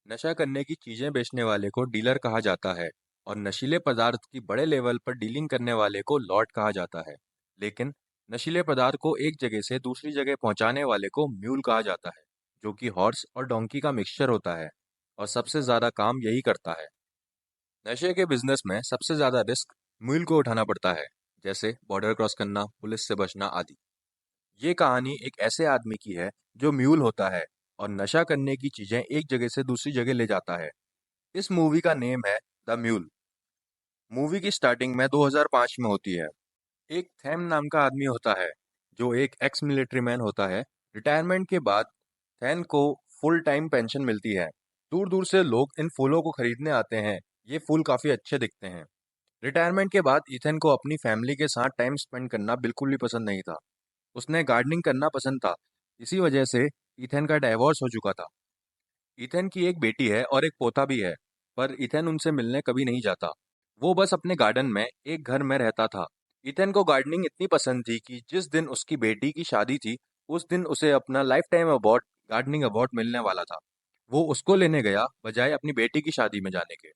नशा करने की चीजें बेचने वाले को डीलर कहा जाता है और नशीले पदार्थ की बड़े लेवल पर डीलिंग करने वाले को लॉट कहा जाता है। लेकिन नशीले पदार्थ को एक जगह से दूसरी जगह पहुंचाने वाले को म्यूल कहा जाता है, जो कि हॉर्स और डोंकी का मिक्सचर होता है और सबसे ज्यादा काम यही करता है। नशे के बिजनेस में सबसे ज्यादा रिस्क म्यूल को उठाना पड़ता है, जैसे बॉर्डर क्रॉस करना, पुलिस से बचना आदि। ये कहानी एक ऐसे आदमी की है जो म्यूल होता है और नशा करने की चीजें एक जगह से दूसरी जगह ले जाता है। इस मूवी का नेम है द म्यूल। मूवी की स्टार्टिंग में 2005 में होती है। एक थैम नाम का आदमी होता है जो एक एक्स मिलिट्री मैन होता है। रिटायरमेंट के बाद थैन को फुल टाइम पेंशन मिलती है। दूर दूर से लोग इन फूलों को खरीदने आते हैं। ये फूल काफी अच्छे दिखते हैं। रिटायरमेंट के बाद इथन को अपनी फैमिली के साथ टाइम स्पेंड करना बिल्कुल भी पसंद नहीं था। उसने गार्डनिंग करना पसंद था। इसी वजह से इथन का डाइवोर्स हो चुका था। इथन की एक बेटी है और एक पोता भी है, पर इथन उनसे मिलने कभी नहीं जाता। वो बस अपने गार्डन में एक घर में रहता था। इथन को गार्डनिंग इतनी पसंद थी कि जिस दिन उसकी बेटी की शादी थी, उस दिन उसे अपना life time award, gardening award मिलने वाला था। वो उसको लेने गया बजाय अपनी बेटी की शादी में जाने के।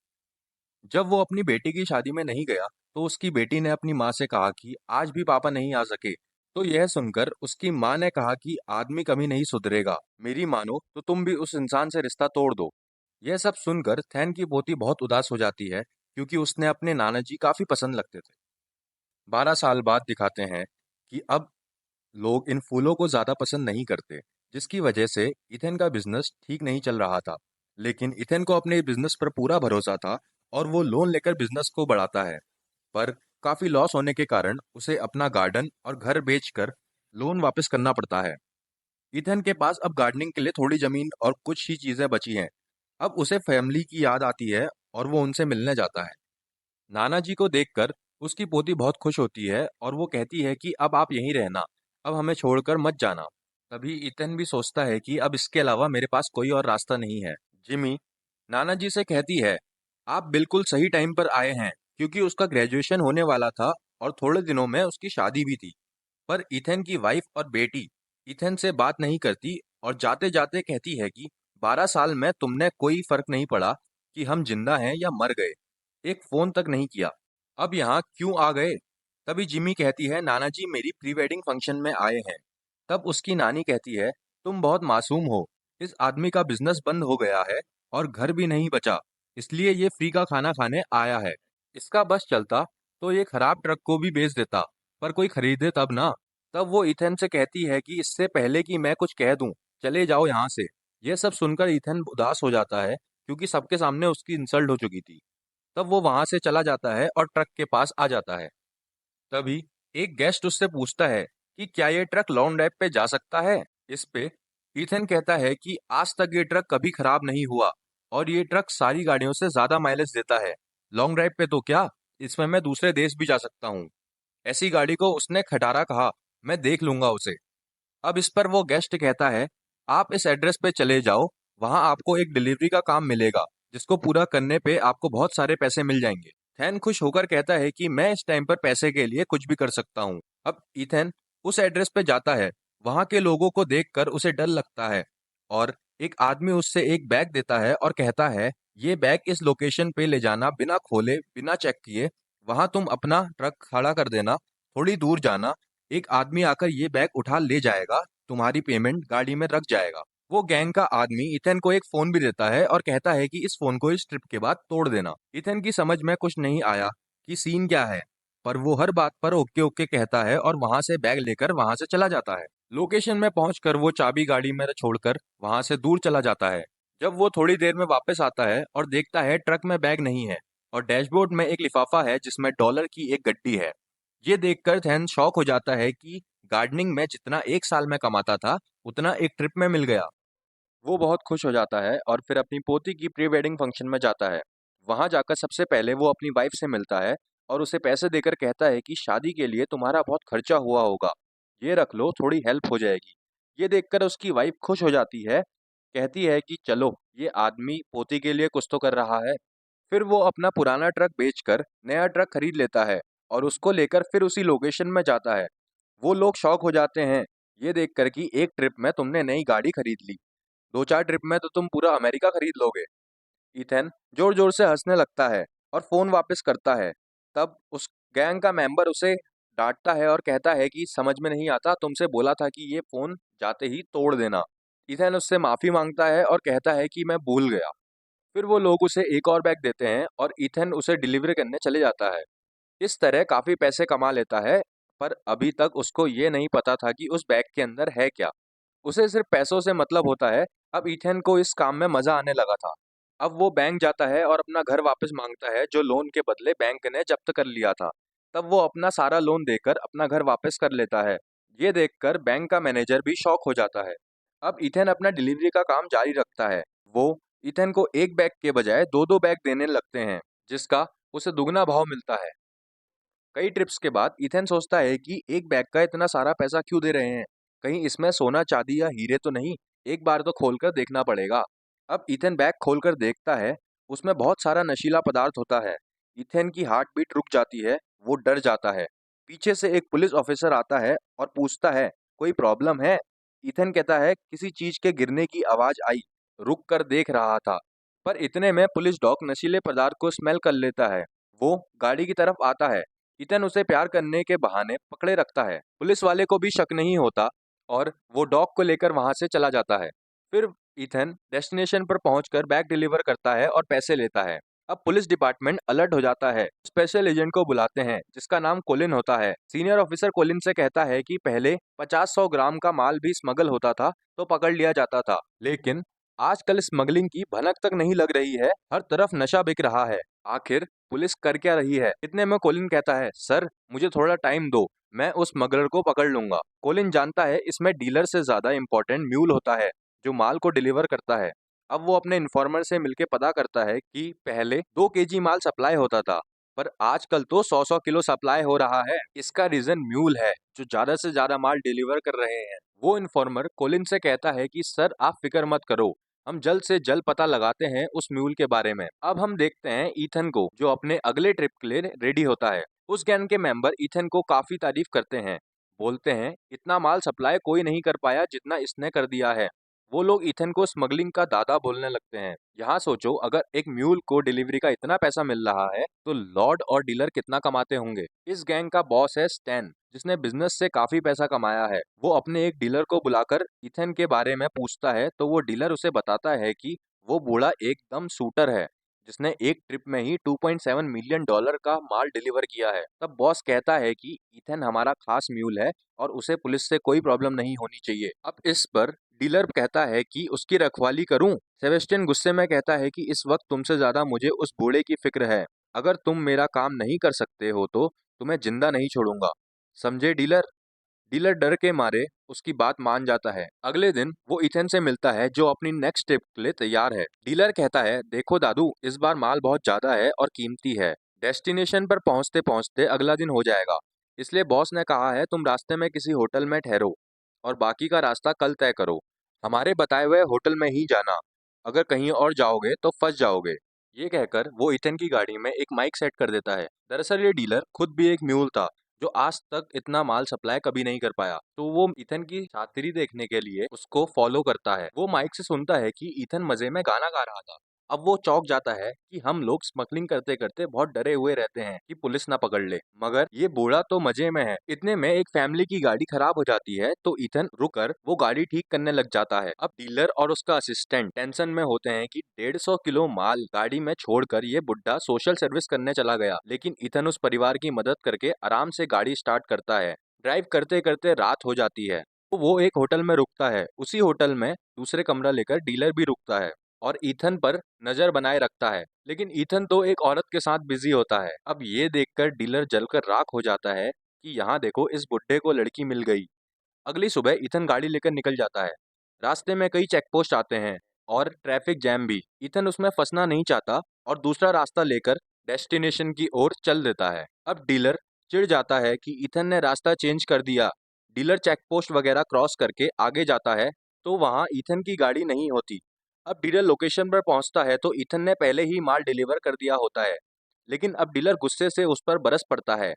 जब वो अपनी बेटी की शादी में नहीं गया, तो उसकी बेटी ने अपनी माँ से कहा कि आज भी पापा नहीं आ सके। तो यह सुनकर उसकी माँ ने कहा कि आदमी कभी नहीं सुधरेगा, मेरी मानो तो तुम भी उस इंसान से रिश्ता तोड़ दो। यह सब सुनकर थैन की पोती बहुत उदास हो जाती है, क्योंकि उसने अपने नाना जी काफी पसंद लगते थे। 12 साल बाद दिखाते हैं कि अब लोग इन फूलों को ज्यादा पसंद नहीं करते, जिसकी वजह से इथेन का बिजनेस ठीक नहीं चल रहा था। लेकिन इथेन को अपने बिजनेस पर पूरा भरोसा था और वो लोन लेकर बिजनेस को बढ़ाता है। पर काफी लॉस होने के कारण उसे अपना गार्डन और घर बेचकर लोन वापस करना पड़ता है। इथेन के पास अब गार्डनिंग के लिए थोड़ी जमीन और कुछ ही चीजें बची हैं। अब उसे फैमिली की याद आती है और वो उनसे मिलने जाता है। नाना जी को देखकर उसकी पोती बहुत खुश होती है और वो कहती है कि अब आप यहीं रहना, अब हमें छोड़कर मत जाना। तभी इतन भी सोचता है कि अब इसके अलावा मेरे पास कोई और रास्ता नहीं है। जिमी नाना जी से कहती है, आप बिल्कुल सही टाइम पर आए हैं, क्योंकि उसका ग्रेजुएशन होने वाला था और थोड़े दिनों में उसकी शादी भी थी। पर इथेन की वाइफ और बेटी इथेन से बात नहीं करती और जाते जाते कहती है कि 12 साल में तुमने कोई फर्क नहीं पड़ा कि हम जिंदा हैं या मर गए, एक फोन तक नहीं किया, अब यहाँ क्यों आ गए। तभी जिमी कहती है, नाना जी मेरी प्री वेडिंग फंक्शन में आए हैं। तब उसकी नानी कहती है, तुम बहुत मासूम हो, इस आदमी का बिजनेस बंद हो गया है और घर भी नहीं बचा, इसलिए ये फ्री का खाना खाने आया है। इसका बस चलता तो ये खराब ट्रक को भी बेच देता, पर कोई खरीदे तब ना। तब वो इथन से कहती है कि इससे पहले कि मैं कुछ कह दूं, चले जाओ यहाँ से। यह सब सुनकर इथन उदास हो जाता है, क्योंकि सबके सामने उसकी इंसल्ट हो चुकी थी। तब वो वहां से चला जाता है और ट्रक के पास आ जाता है। तभी एक गेस्ट उससे पूछता है कि क्या ये ट्रक लॉन्ग ड्राइव पे जा सकता है। इस पे इथन कहता है कि आज तक ये ट्रक कभी खराब नहीं हुआ और ये ट्रक सारी गाड़ियों से ज्यादा माइलेज देता है। लॉन्ग ड्राइव पे तो क्या, इसमें मैं दूसरे देश भी जा सकता हूँ। ऐसी गाड़ी को उसने खटारा कहा, मैं देख लूंगा उसे। अब इस पर वो गेस्ट कहता है, आप इस एड्रेस पे चले जाओ, वहां आपको एक डिलीवरी का काम मिलेगा, जिसको पूरा करने पे आपको बहुत सारे पैसे मिल जाएंगे। थैन खुश होकर कहता है कि मैं इस टाइम पर पैसे के लिए कुछ भी कर सकता हूँ। अब इथेन उस एड्रेस पे जाता है। वहां के लोगों को देखकर उसे डर लगता है और एक आदमी उससे एक बैग देता है और कहता है, ये बैग इस लोकेशन पे ले जाना, बिना खोले बिना चेक किए। वहां तुम अपना ट्रक खड़ा कर देना, थोड़ी दूर जाना, एक आदमी आकर ये बैग उठा ले जाएगा, तुम्हारी पेमेंट गाड़ी में रख जाएगा। वो गैंग का आदमी इथन को एक फोन भी देता है और कहता है कि इस फोन को इस ट्रिप के बाद तोड़ देना। इथन की समझ में कुछ नहीं आया कि सीन क्या है, पर वो हर बात पर ओके ओके कहता है और वहां से बैग लेकर वहां से चला जाता है। लोकेशन में पहुंचकर वो चाबी गाड़ी में छोड़कर वहां से दूर चला जाता है। जब वो थोड़ी देर में वापस आता है और देखता है ट्रक में बैग नहीं है और डैशबोर्ड में एक लिफाफा है जिसमें डॉलर की एक गड्डी है। ये देखकर थैन शॉक हो जाता है कि गार्डनिंग में जितना एक साल में कमाता था, उतना एक ट्रिप में मिल गया। वो बहुत खुश हो जाता है और फिर अपनी पोती की प्री वेडिंग फंक्शन में जाता है। वहां जाकर सबसे पहले वो अपनी वाइफ से मिलता है और उसे पैसे देकर कहता है कि शादी के लिए तुम्हारा बहुत खर्चा हुआ होगा, ये रख लो, थोड़ी हेल्प हो जाएगी। ये देखकर उसकी वाइफ खुश हो जाती है, कहती है कि चलो, ये आदमी पोती के लिए कुछ तो कर रहा है। फिर वो अपना पुराना ट्रक बेचकर नया ट्रक खरीद लेता है और उसको लेकर फिर उसी लोकेशन में जाता है। वो लोग शॉक हो जाते हैं ये देखकर कि एक ट्रिप में तुमने नई गाड़ी खरीद ली। 2-4 ट्रिप में तो तुम पूरा अमेरिका खरीद लोगे। ईथन जोर जोर से हंसने लगता है और फोन वापस करता है। तब उस गैंग का मेंबर उसे डांटता है और कहता है कि समझ में नहीं आता, तुमसे बोला था कि ये फोन जाते ही तोड़ देना। ईथन उससे माफी मांगता है और कहता है कि मैं भूल गया। फिर वो लोग उसे एक और बैग देते हैं और ईथन उसे डिलीवरी करने चले जाता है। इस तरह काफी पैसे कमा लेता है, पर अभी तक उसको ये नहीं पता था कि उस बैग के अंदर है क्या। उसे सिर्फ पैसों से मतलब होता है। अब ईथन को इस काम में मजा आने लगा था। अब वो बैंक जाता है और अपना घर वापस मांगता है जो लोन के बदले बैंक ने जब्त कर लिया था। तब वो अपना सारा लोन देकर अपना घर वापस कर लेता है। ये देखकर बैंक का मैनेजर भी शॉक हो जाता है। अब ईथन अपना डिलीवरी का काम जारी रखता है। वो ईथन को एक बैग के बजाय दो दो बैग देने लगते हैं, जिसका उसे दुगना भाव मिलता है। कई ट्रिप्स के बाद इथेन सोचता है कि एक बैग का इतना सारा पैसा क्यों दे रहे हैं, कहीं इसमें सोना चांदी या हीरे तो नहीं, एक बार तो खोलकर देखना पड़ेगा। अब इथेन बैग खोलकर देखता है, उसमें बहुत सारा नशीला पदार्थ होता है। इथेन की हार्ट बीट रुक जाती है, वो डर जाता है। पीछे से एक पुलिस ऑफिसर आता है और पूछता है, कोई प्रॉब्लम है? इथेन कहता है, किसी चीज के गिरने की आवाज आई, रुक कर देख रहा था। पर इतने में पुलिस डॉग नशीले पदार्थ को स्मेल कर लेता है। वो गाड़ी की तरफ आता है। ईथन उसे प्यार करने के बहाने पकड़े रखता है। पुलिस वाले को भी शक नहीं होता और वो डॉग को लेकर वहां से चला जाता है। फिर ईथन डेस्टिनेशन पर पहुंचकर बैग डिलीवर करता है और पैसे लेता है। अब पुलिस डिपार्टमेंट अलर्ट हो जाता है। स्पेशल एजेंट को बुलाते हैं जिसका नाम कोलिन होता है। सीनियर ऑफिसर कोलिन से कहता है कि पहले 50-100 ग्राम का माल भी स्मगल होता था तो पकड़ लिया जाता था, लेकिन आजकल स्मगलिंग की भनक तक नहीं लग रही है, हर तरफ नशा बिक रहा है। आखिर पुलिस कर क्या रही है? इतने में कोलिन कहता है, सर मुझे थोड़ा टाइम दो, मैं उस स्मगलर को पकड़ लूंगा। कोलिन जानता है इसमें डीलर से ज्यादा इम्पोर्टेंट म्यूल होता है जो माल को डिलीवर करता है। अब वो अपने इन्फॉर्मर से मिलके पता करता है कि पहले 2 केजी माल सप्लाई होता था, पर आजकल तो 100-100 किलो सप्लाई हो रहा है। इसका रीजन म्यूल है जो ज्यादा से ज्यादा माल डिलीवर कर रहे हैं। वो इन्फॉर्मर कोलिन से कहता है कि सर आप फिक्र मत करो, हम जल्द से जल्द पता लगाते हैं उस म्यूल के बारे में। अब हम देखते हैं ईथन को जो अपने अगले ट्रिप के लिए रेडी होता है। उस गैंग के मेंबर ईथन को काफी तारीफ करते हैं, बोलते हैं इतना माल सप्लाई कोई नहीं कर पाया जितना इसने कर दिया है। वो लोग ईथन को स्मगलिंग का दादा बोलने लगते हैं। यहाँ सोचो, अगर एक म्यूल को डिलीवरी का इतना पैसा मिल रहा है तो लॉर्ड और डीलर कितना कमाते होंगे। इस गैंग का बॉस है स्टैन, जिसने बिजनेस से काफी पैसा कमाया है। वो अपने एक डीलर को बुलाकर इथन के बारे में पूछता है तो वो डीलर उसे बताता है कि वो बूढ़ा एकदम शूटर है जिसने एक ट्रिप में ही $2.7 मिलियन का माल डिलीवर किया है। तब बॉस कहता है कि इथन हमारा खास म्यूल है और उसे पुलिस से कोई प्रॉब्लम नहीं होनी चाहिए। अब इस पर डीलर कहता है कि उसकी रखवाली करूं। सेबेस्टियन गुस्से में कहता है कि इस वक्त तुमसे ज्यादा मुझे उस बूढ़े की फिक्र है। अगर तुम मेरा काम नहीं कर सकते हो तो तुम्हें जिंदा नहीं छोड़ूंगा, समझे डीलर? डीलर डर के मारे उसकी बात मान जाता है। अगले दिन वो इथेन से मिलता है जो अपनी नेक्स्ट ट्रिप के लिए तैयार है। डीलर कहता है, देखो दादू, इस बार माल बहुत ज्यादा है और कीमती है। डेस्टिनेशन पर पहुंचते पहुंचते अगला दिन हो जाएगा, इसलिए बॉस ने कहा है तुम रास्ते में किसी होटल में ठहरो और बाकी का रास्ता कल तय करो। हमारे बताए हुए होटल में ही जाना, अगर कहीं और जाओगे तो फंस जाओगे। ये कहकर वो इथन की गाड़ी में एक माइक सेट कर देता है। दरअसल ये डीलर खुद भी एक म्यूल था जो आज तक इतना माल सप्लाई कभी नहीं कर पाया, तो वो इथन की चातुरी देखने के लिए उसको फॉलो करता है। वो माइक से सुनता है कि इथन मजे में गाना गा रहा था। अब वो चौंक जाता है कि हम लोग स्मगलिंग करते करते बहुत डरे हुए रहते हैं कि पुलिस ना पकड़ ले, मगर ये बूढ़ा तो मजे में है। इतने में एक फैमिली की गाड़ी खराब हो जाती है तो इथन रुककर वो गाड़ी ठीक करने लग जाता है। अब डीलर और उसका असिस्टेंट टेंशन में होते हैं कि 150 किलो माल गाड़ी में छोड़कर ये बुड्ढा सोशल सर्विस करने चला गया, लेकिन इथन उस परिवार की मदद करके आराम से गाड़ी स्टार्ट करता है। ड्राइव करते करते रात हो जाती है तो वो एक होटल में रुकता है। उसी होटल में दूसरे कमरा लेकर डीलर भी रुकता है और ईथन पर नजर बनाए रखता है, लेकिन ईथन तो एक औरत के साथ बिजी होता है। अब ये देखकर डीलर जलकर राख हो जाता है कि यहाँ देखो, इस बुड्ढे को लड़की मिल गई। अगली सुबह ईथन गाड़ी लेकर निकल जाता है। रास्ते में कई चेक पोस्ट आते हैं और ट्रैफिक जैम भी। ईथन उसमें फंसना नहीं चाहता और दूसरा रास्ता लेकर डेस्टिनेशन की ओर चल देता है। अब डीलर चिढ़ जाता है कि ईथन ने रास्ता चेंज कर दिया। डीलर चेक पोस्ट वगैरह क्रॉस करके आगे जाता है तो वहाँ ईथन की गाड़ी नहीं होती। अब डीलर लोकेशन पर पहुंचता है तो ईथन ने पहले ही माल डिलीवर कर दिया होता है, लेकिन अब डीलर गुस्से से उस पर बरस पड़ता है।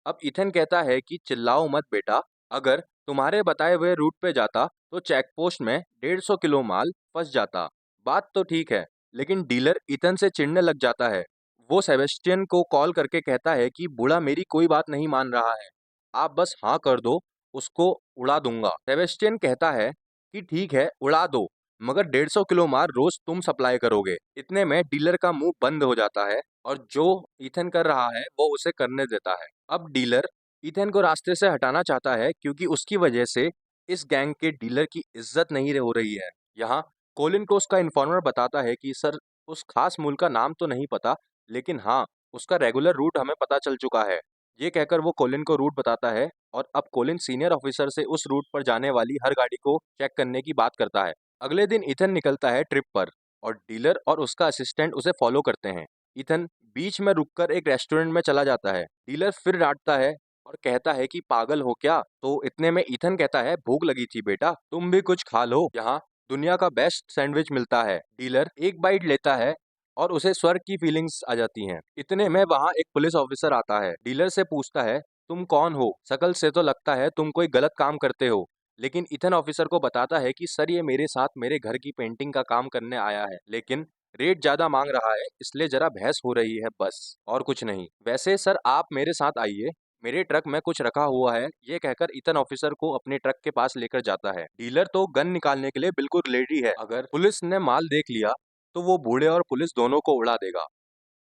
अब ईथन कहता है कि चिल्लाओ मत बेटा, अगर तुम्हारे बताए हुए रूट पे जाता तो चेक पोस्ट में 150 किलो माल फंस जाता। बात तो ठीक है, लेकिन डीलर ईथन से चिढ़ने लग जाता है। वो सेबेस्टियन को कॉल करके कहता है कि बूढ़ा मेरी कोई बात नहीं मान रहा है, आप बस हाँ कर दो, उसको उड़ा दूंगा। सेबेस्टियन कहता है कि ठीक है उड़ा दो, मगर 150 किलो माल रोज तुम सप्लाई करोगे। इतने में डीलर का मुंह बंद हो जाता है और जो ईथन कर रहा है वो उसे करने देता है। अब डीलर ईथन को रास्ते से हटाना चाहता है क्योंकि उसकी वजह से इस गैंग के डीलर की इज्जत नहीं हो रही है। यहाँ कोलिन को उसका इन्फॉर्मर बताता है कि सर, उस खास मूल का नाम तो नहीं पता, लेकिन हाँ, उसका रेगुलर रूट हमें पता चल चुका है। ये कहकर वो कोलिन को रूट बताता है और अब कोलिन सीनियर ऑफिसर से उस रूट पर जाने वाली हर गाड़ी को चेक करने की बात करता है। अगले दिन ईथन निकलता है ट्रिप पर और डीलर और उसका असिस्टेंट उसे फॉलो करते हैं। ईथन बीच में रुककर एक रेस्टोरेंट में चला जाता है। डीलर फिर डांटता है और कहता है कि पागल हो क्या? तो इतने में ईथन कहता है भूख लगी थी बेटा, तुम भी कुछ खा लो, यहाँ दुनिया का बेस्ट सैंडविच मिलता है। डीलर एक बाइट लेता है और उसे स्वर्ग की फीलिंग्स आ जाती हैं। इतने में वहाँ एक पुलिस ऑफिसर आता है। डीलर से पूछता है तुम कौन हो? शकल से तो लगता है तुम कोई गलत काम करते हो। लेकिन ईथन ऑफिसर को बताता है कि सर, ये मेरे साथ मेरे घर की पेंटिंग का काम करने आया है, लेकिन रेट ज्यादा मांग रहा है, इसलिए जरा बहस हो रही है बस, और कुछ नहीं। वैसे सर, आप मेरे साथ आइए, मेरे ट्रक में कुछ रखा हुआ है। ये कहकर ईथन ऑफिसर को अपने ट्रक के पास लेकर जाता है। डीलर तो गन निकालने के लिए बिल्कुल रेडी है। अगर पुलिस ने माल देख लिया तो वो बूढ़े और पुलिस दोनों को उड़ा देगा।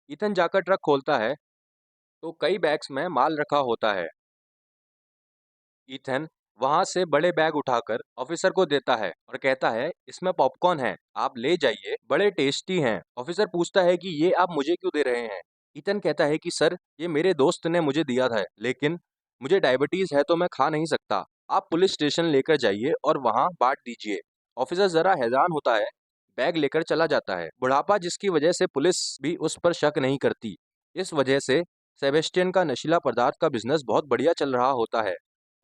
ईथन जाकर ट्रक खोलता है तो कई बैग्स में माल रखा होता है। ईथन वहां से बड़े बैग उठाकर ऑफिसर को देता है और कहता है इसमें पॉपकॉर्न है, आप ले जाइए, बड़े टेस्टी हैं। ऑफिसर पूछता है कि ये आप मुझे क्यों दे रहे हैं? ईथन कहता है कि सर, ये मेरे दोस्त ने मुझे दिया था, लेकिन मुझे डायबिटीज है तो मैं खा नहीं सकता। आप पुलिस स्टेशन लेकर जाइए और वहां बांट दीजिए। ऑफिसर जरा हैरान होता है, बैग लेकर चला जाता है। बुढ़ापा जिसकी वजह से पुलिस भी उस पर शक नहीं करती। इस वजह से सेबेस्टियन का नशीला पदार्थ का बिजनेस बहुत बढ़िया चल रहा होता है।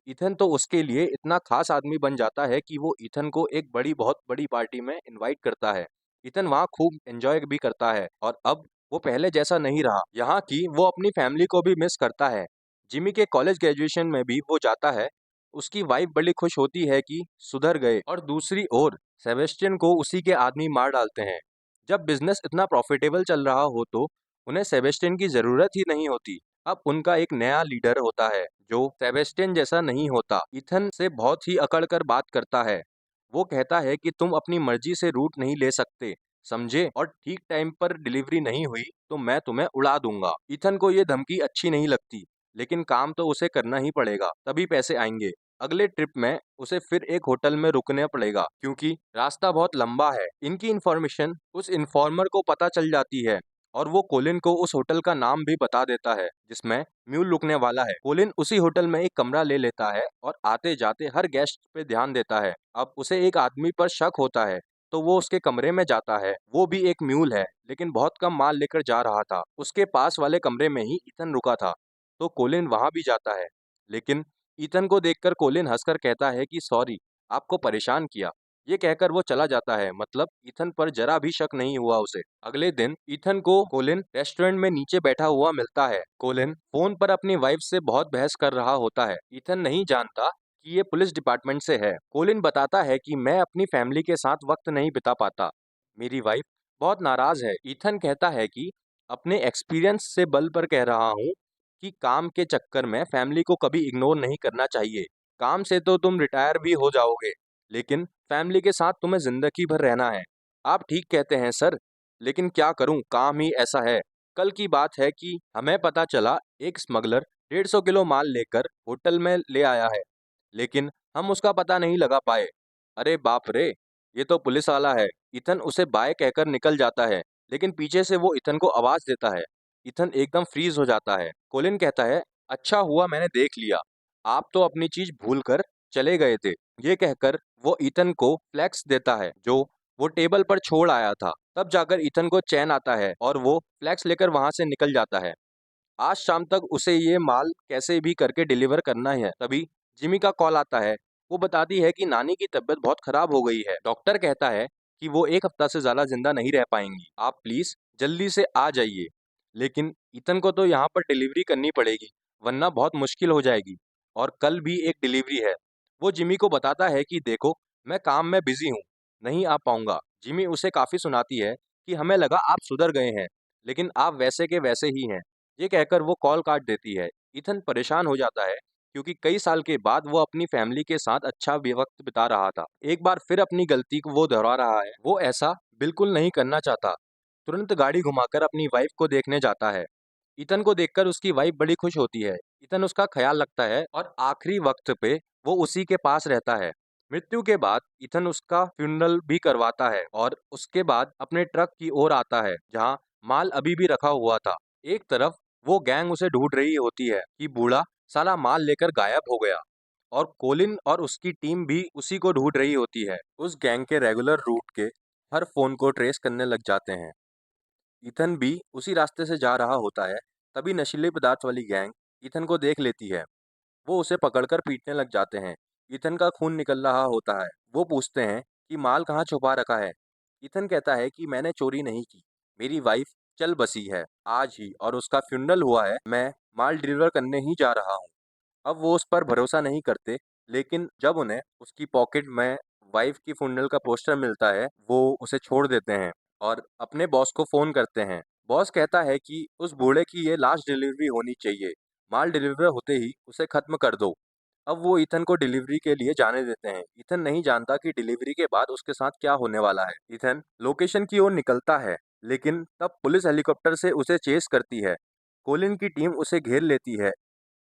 ईथन तो उसके लिए इतना खास आदमी बन जाता है कि वो ईथन को एक बहुत बड़ी पार्टी में इनवाइट करता है। ईथन वहाँ खूब एंजॉय भी करता है और अब वो पहले जैसा नहीं रहा। यहाँ की वो अपनी फैमिली को भी मिस करता है। जिमी के कॉलेज ग्रेजुएशन में भी वो जाता है। उसकी वाइफ बड़ी खुश होती है कि सुधर गए, और दूसरी ओर सेबेस्टियन को उसी के आदमी मार डालते हैं। जब बिजनेस इतना प्रॉफिटेबल चल रहा हो तो उन्हें सेबेस्टियन की जरूरत ही नहीं होती। अब उनका एक नया लीडर होता है जो सेबेस्टियन जैसा नहीं होता। ईथन से बहुत ही अकड़ कर बात करता है। वो कहता है कि तुम अपनी मर्जी से रूट नहीं ले सकते, समझे, और ठीक टाइम पर डिलीवरी नहीं हुई तो मैं तुम्हें उड़ा दूंगा। ईथन को ये धमकी अच्छी नहीं लगती, लेकिन काम तो उसे करना ही पड़ेगा, तभी पैसे आएंगे। अगले ट्रिप में उसे फिर एक होटल में रुकना पड़ेगा क्योंकि रास्ता बहुत लंबा है। इनकी इन्फॉर्मेशन उस इन्फॉर्मर को पता चल जाती है और वो कोलिन को उस होटल का नाम भी बता देता है जिसमें म्यूल रुकने वाला है। कोलिन उसी होटल में एक कमरा ले लेता है और आते जाते हर गेस्ट पे ध्यान देता है। अब उसे एक आदमी पर शक होता है तो वो उसके कमरे में जाता है। वो भी एक म्यूल है, लेकिन बहुत कम माल लेकर जा रहा था। उसके पास वाले कमरे में ही ईथन रुका था, तो कोलिन वहां भी जाता है। लेकिन ईथन को देखकर कोलिन हंसकर कहता है कि सॉरी, आपको परेशान किया। ये कहकर वो चला जाता है। मतलब ईथन पर जरा भी शक नहीं हुआ उसे। अगले दिन ईथन को कोलिन रेस्टोरेंट में नीचे बैठा हुआ मिलता है। कोलिन फोन पर अपनी वाइफ से बहुत बहस कर रहा होता है। ईथन नहीं जानता कि ये पुलिस डिपार्टमेंट से है। कोलिन बताता है कि मैं अपनी फैमिली के साथ वक्त नहीं बिता पाता, मेरी वाइफ बहुत नाराज है। ईथन कहता है कि अपने एक्सपीरियंस से बल पर कह रहा हूँ कि काम के चक्कर में फैमिली को कभी इग्नोर नहीं करना चाहिए। काम से तो तुम रिटायर भी हो जाओगे, लेकिन फैमिली के साथ तुम्हें जिंदगी भर रहना है। आप ठीक कहते हैं सर, लेकिन क्या करूं, काम ही ऐसा है। कल की बात है कि हमें पता चला एक स्मगलर 150 किलो माल लेकर होटल में ले आया है, लेकिन हम उसका पता नहीं लगा पाए। अरे बाप रे, ये तो पुलिस वाला है। इथन उसे बाय कहकर निकल जाता है, लेकिन पीछे से वो इथन को आवाज देता है। इथन एकदम फ्रीज हो जाता है। कोलिन कहता है अच्छा हुआ मैंने देख लिया, आप तो अपनी चीज भूल कर चले गए थे। ये कहकर वो ईथन को फ्लैक्स देता है जो वो टेबल पर छोड़ आया था। तब जाकर ईथन को चैन आता है और वो फ्लैक्स लेकर वहां से निकल जाता है। आज शाम तक उसे ये माल कैसे भी करके डिलीवर करना है। तभी जिमी का कॉल आता है। वो बताती है कि नानी की तबीयत बहुत खराब हो गई है। डॉक्टर कहता है कि वो एक हफ्ता से ज्यादा जिंदा नहीं रह पाएंगी, आप प्लीज जल्दी से आ जाइए। लेकिन ईथन को तो यहाँ पर डिलीवरी करनी पड़ेगी, वरना बहुत मुश्किल हो जाएगी, और कल भी एक डिलीवरी है। वो जिमी को बताता है कि देखो, मैं काम में बिजी हूँ, नहीं आ पाऊंगा। जिमी उसे काफी सुनाती है कि हमें लगा आप सुधर गए हैं, लेकिन आप वैसे के वैसे ही हैं। ये कहकर वो कॉल काट देती है। इथन परेशान हो जाता है क्योंकि कई साल के बाद वो अपनी फैमिली के साथ अच्छा वक्त बिता रहा था। एक बार फिर अपनी गलती को वो दोहरा रहा है। वो ऐसा बिल्कुल नहीं करना चाहता। तुरंत गाड़ी घुमाकर अपनी वाइफ को देखने जाता है। इथन को देखकर उसकी वाइफ बड़ी खुश होती है। इथन उसका ख्याल रखता है और आखिरी वक्त पे वो उसी के पास रहता है। मृत्यु के बाद इथन उसका फ्यूनरल भी करवाता है और उसके बाद अपने ट्रक की ओर आता है जहां माल अभी भी रखा हुआ था। एक तरफ वो गैंग उसे ढूंढ रही होती है कि बूढ़ा साला माल लेकर गायब हो गया, और कोलिन और उसकी टीम भी उसी को ढूंढ रही होती है। उस गैंग के रेगुलर रूट के हर फोन को ट्रेस करने लग जाते हैं। इथन भी उसी रास्ते से जा रहा होता है। तभी नशीले पदार्थ वाली गैंग इथन को देख लेती है। वो उसे पकड़कर पीटने लग जाते हैं। इथन का खून निकल रहा होता है। वो पूछते हैं कि माल कहाँ छुपा रखा है। इथन कहता है कि मैंने चोरी नहीं की, मेरी वाइफ चल बसी है आज ही और उसका फ्यूनरल हुआ है, मैं माल डिलीवर करने ही जा रहा हूँ। अब वो उस पर भरोसा नहीं करते, लेकिन जब उन्हें उसकी पॉकेट में वाइफ की फ्यूनरल का पोस्टर मिलता है, वो उसे छोड़ देते हैं और अपने बॉस को फ़ोन करते हैं। बॉस कहता है कि उस बूढ़े की ये लास्ट डिलीवरी होनी चाहिए, माल डिलीवर होते ही उसे ख़त्म कर दो। अब वो इथन को डिलीवरी के लिए जाने देते हैं। इथन नहीं जानता कि डिलीवरी के बाद उसके साथ क्या होने वाला है। इथन लोकेशन की ओर निकलता है, लेकिन तब पुलिस हेलीकॉप्टर से उसे चेस करती है। कोलिन की टीम उसे घेर लेती है।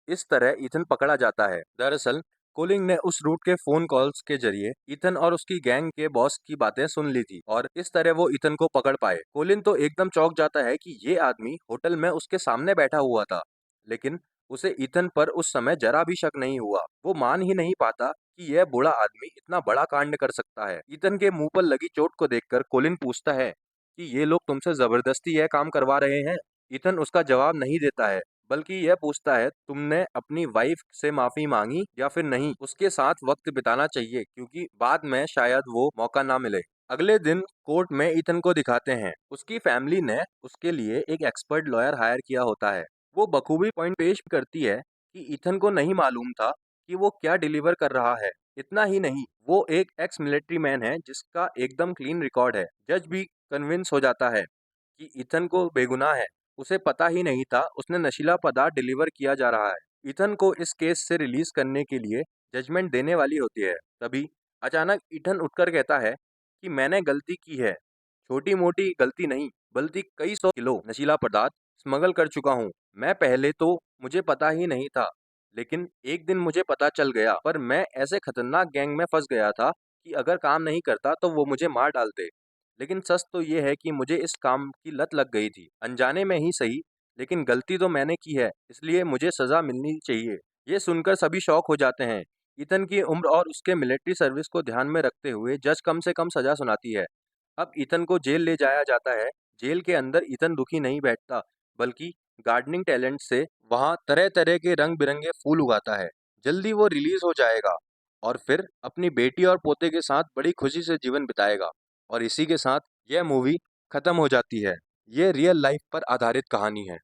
इस तरह ईथन पकड़ा जाता है। दरअसल कोलिंग ने उस रूट के फोन कॉल्स के जरिए ईथन और उसकी गैंग के बॉस की बातें सुन ली थी और इस तरह वो ईथन को पकड़ पाए। कोलिन तो एकदम चौंक जाता है कि ये आदमी होटल में उसके सामने बैठा हुआ था, लेकिन उसे ईथन पर उस समय जरा भी शक नहीं हुआ। वो मान ही नहीं पाता कि यह बूढ़ा आदमी इतना बड़ा कांड कर सकता है। ईथन के मुंह पर लगी चोट को देखकर कोलिन पूछता है कि ये लोग तुमसे जबरदस्ती यह काम करवा रहे हैं। ईथन उसका जवाब नहीं देता है, बल्कि यह पूछता है तुमने अपनी वाइफ से माफी मांगी या फिर नहीं। उसके साथ वक्त बिताना चाहिए क्योंकि बाद में शायद वो मौका ना मिले। अगले दिन कोर्ट में ईथन को दिखाते हैं। उसकी फैमिली ने उसके लिए एक एक्सपर्ट लॉयर हायर किया होता है। वो बखूबी पॉइंट पेश करती है कि ईथन को नहीं मालूम था कि वो क्या डिलीवर कर रहा है। इतना ही नहीं, वो एक एक्स मिलिट्री मैन है जिसका एकदम क्लीन रिकॉर्ड है। जज भी कन्विंस हो जाता है कि ईथन को बेगुनाह है। उसे पता ही नहीं था उसने नशीला पदार्थ डिलीवर किया जा रहा है। ईथन को इस केस से रिलीज करने के लिए जजमेंट देने वाली होती है। तभी अचानक ईथन उठकर कहता है कि मैंने गलती की है, छोटी मोटी गलती नहीं बल्कि कई 100 किलो नशीला पदार्थ स्मगल कर चुका हूँ। मैं पहले तो मुझे पता ही नहीं था, लेकिन एक दिन मुझे पता चल गया। पर मैं ऐसे खतरनाक गैंग में फंस गया था कि अगर काम नहीं करता तो वो मुझे मार डालते। लेकिन सच तो ये है कि मुझे इस काम की लत लग गई थी, अनजाने में ही सही, लेकिन गलती तो मैंने की है, इसलिए मुझे सजा मिलनी चाहिए। ये सुनकर सभी शॉक हो जाते हैं। ईथन की उम्र और उसके मिलिट्री सर्विस को ध्यान में रखते हुए जज कम से कम सजा सुनाती है। अब ईथन को जेल ले जाया जाता है। जेल के अंदर ईथन दुखी नहीं बैठता, बल्कि गार्डनिंग टैलेंट से वहाँ तरह तरह के रंग बिरंगे फूल उगाता है। जल्दी वो रिलीज हो जाएगा और फिर अपनी बेटी और पोते के साथ बड़ी खुशी से जीवन बिताएगा। और इसी के साथ यह मूवी खत्म हो जाती है। ये रियल लाइफ पर आधारित कहानी है।